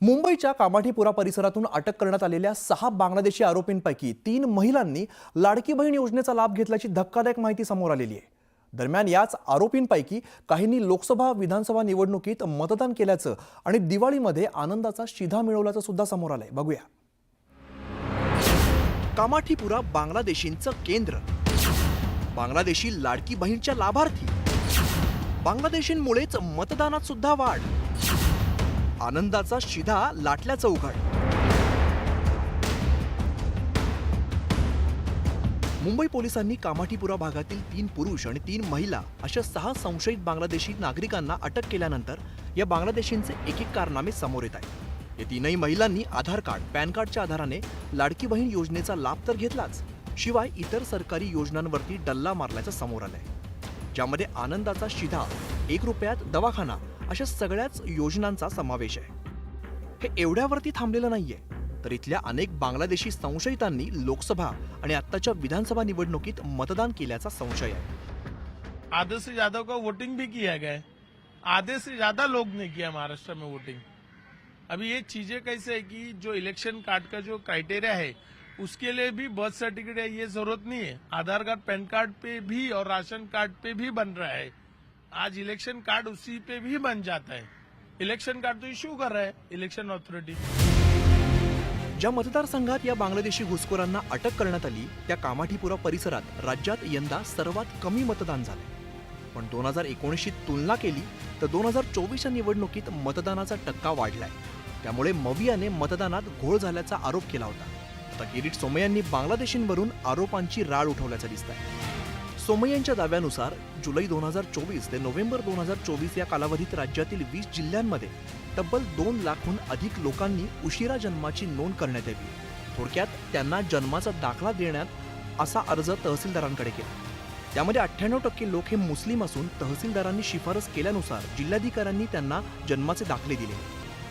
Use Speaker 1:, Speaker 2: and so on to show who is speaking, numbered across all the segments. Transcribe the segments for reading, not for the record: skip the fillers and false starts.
Speaker 1: मुंबईच्या कामाठीपुरा परिसरातून अटक करण्यात आलेल्या 6 बांगलादेशी आरोपींपैकी 3 महिलांनी लाडकी बहीण योजनेचा लाभ घेतल्याची धक्कादायक माहिती समोर आलेली आहे। दरम्यान याच आरोपींपैकी काहींनी लोकसभा विधानसभा निवडणुकीत मतदान केल्याचं आणि दिवाळीमध्ये आनंदाचा शिधा मिळवल्याचं सुद्धा समोर आलंय। बघूया। कामाठीपुरा बांगलादेशींचं केंद्र, बांगलादेशी लाडकी बहीणच्या लाभार्थी, बांगलादेशींमुळेच मतदानात सुद्धा वाढ, आनंदाचा शिधा लाटल्याचं उघड। मुंबई पोलिसांनी कामाठीपुरा भागातील 3 पुरुष आणि 3 महिला अशा 6 संशयित बांगलादेशी नागरिकांना अटक केल्यानंतर या बांगलादेशींचे एक कारनामे समोर येत आहेत। या 3ही महिलांनी आधार कार्ड, पॅन कार्डच्या आधाराने लाडकी बहीण योजनेचा लाभ तर घेतलाच, शिवाय इतर सरकारी योजनांवरती डल्ला मारल्याचं समोर आलंय, ज्यामध्ये आनंदाचा शिधा, 1 रुपयात दवाखाना अशा सगळ्याच योजनांचा समावेश आहे। हे एवढ्यावरती थांबलेलं नाहीये, तर इथल्या अनेक बांगलादेशी संशयितांनी लोकसभा आणि आत्ताच्या विधानसभा निवडणुकीत मतदान केल्याचा संशय आहे।
Speaker 2: आधे से ज्यादा का वोटिंग भी किया गया है, आधे से ज्यादा लोग ने किया महाराष्ट्र में वोटिंग। अभी ये चीजें कैसे है कि जो इलेक्शन कार्ड का जो क्राइटेरिया है उसके लिए भी बर्थ सर्टिफिकेट ये जरूरत नहीं है, आधार कार्ड, पैन कार्ड पे भी और राशन कार्ड पे भी बन रहा है। आज इलेक्शन कार्ड उसी पे भी बन जाता है। इलेक्शन कार्ड तो इश्यू कर रहा है इलेक्शन अथॉरिटी।
Speaker 1: ज्या मतदारसंघात या बांगलादेशी घुसखोरांना अटक करण्यात आली त्या कामाठीपुरा परिसरात राज्यात यंदा सर्वात कमी मतदान झाले, पण 2019शी तुलना केली तर 2024च्या निवडणुकीत मतदानाचा टक्का वाढलाय। त्यामुळे मवियाने मतदानात घोळ झाल्याचा आरोप केला होता। आता किरीट सोमय्यांनी बांगलादेशींवरून आरोपांची राळ उठवल्याचं दिसतंय। सोमय्यांच्या दाव्यानुसार जुलै 2024 ते नोव्हेंबर 2024 या कालावधीत राज्यातील 20 जिल्ह्यांमध्ये तब्बल 2 लाखहून अधिक लोकांनी उशिरा जन्माची नोंद करण्यात यावी, थोडक्यात त्यांना जन्माचा दाखला देण्यात असा अर्ज तहसीलदारांकडे केला। त्यामध्ये 98% लोक हे मुस्लिम असून तहसीलदारांनी शिफारस केल्यानुसार जिल्हाधिकाऱ्यांनी त्यांना जन्माचे दाखले दिले।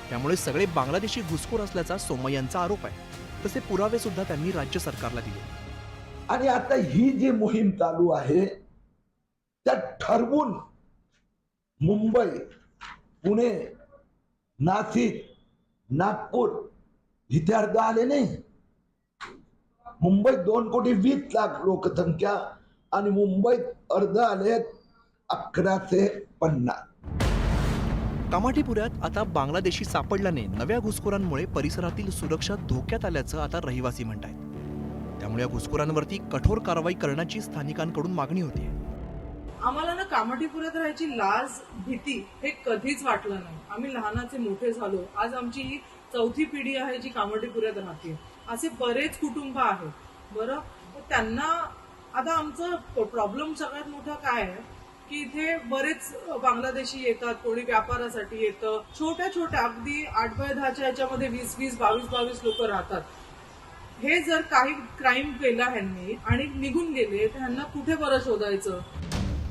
Speaker 1: त्यामुळे सगळे बांगलादेशी घुसखोर असल्याचा सोमय्यांचा आरोप आहे। तसे पुरावे सुद्धा त्यांनी राज्य सरकारला दिले।
Speaker 3: आणि आता ही जी मोहीम चालू आहे त्या ठरवून मुंबई, पुणे, नाशिक, नागपूर इथे अर्ध आले नाही। मुंबईत 2,20,00,000 लोकसंख्या आणि मुंबईत अर्ध आले 1150।
Speaker 1: कामाठीपुऱ्यात आता बांगलादेशी सापडल्याने नव्या घुसखोरांमुळे परिसरातील सुरक्षा धोक्यात आल्याचं आता रहिवासी म्हणतात। त्यामुळे या घुसखोरांवरती कठोर कारवाई करण्याची स्थानिकांकडून मागणी होती।
Speaker 4: आम्हाला ना कामाठीपुऱ्यात राहायची लाज, भीती हे कधीच वाटलं नाही। आम्ही लहानाचे मोठे झालो, आज आमची ही 4थी पिढी आहे जी कामाठीपुऱ्यात राहते। असे बरेच कुटुंब आहेत बरं, त्यांना आता आमचं प्रॉब्लेम सगळ्यात मोठा काय आहे की इथे बरेच बांगलादेशी येतात, कोणी व्यापारासाठी येतं, छोट्या छोट्या अगदी 8 बाय 10च्या ह्याच्यामध्ये 20-20, 22-22 लोक राहतात। हे जर काही क्राईम केला ह्यांनी आणि निघून गेले तर ह्यांना कुठे बरं शोधायचं।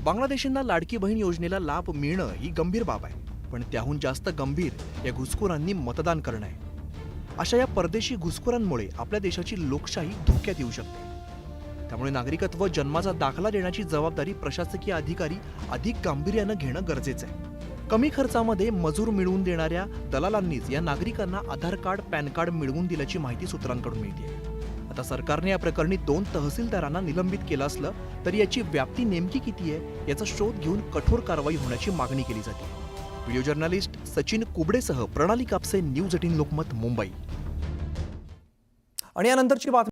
Speaker 1: बांगलादेशींना लाडकी बहीण योजनेला लाभ मिळणं ही गंभीर बाब आहे, पण त्याहून जास्त गंभीर या घुसखोरांनी मतदान करणं आहे। अशा या परदेशी घुसखोरांमुळे आपल्या देशाची लोकशाही धोक्यात येऊ शकते। त्यामुळे नागरिकत्व जन्माचा दाखला देण्याची जबाबदारी प्रशासकीय अधिकारी अधिक गांभीर्यानं घेणं गरजेचं आहे। कमी खर्चामध्ये मजूर मिळवून देणाऱ्या दलालांनीच या नागरिकांना आधार कार्ड, पॅन कार्ड मिळवून दिल्याची माहिती सूत्रांकडून मिळते। आता सरकारने या प्रकरणी 2 तहसीलदारांना निलंबित केलं असलं तरी याची व्याप्ती नेमकी किती आहे याचा शोध घेऊन कठोर कारवाई होण्याची मागणी केली जाते। व्हिडिओ जर्नलिस्ट सचिन कुबडेसह प्रणाली कापसे, न्यूज 18 लोकमत, मुंबई। आणि यानंतरची बातमी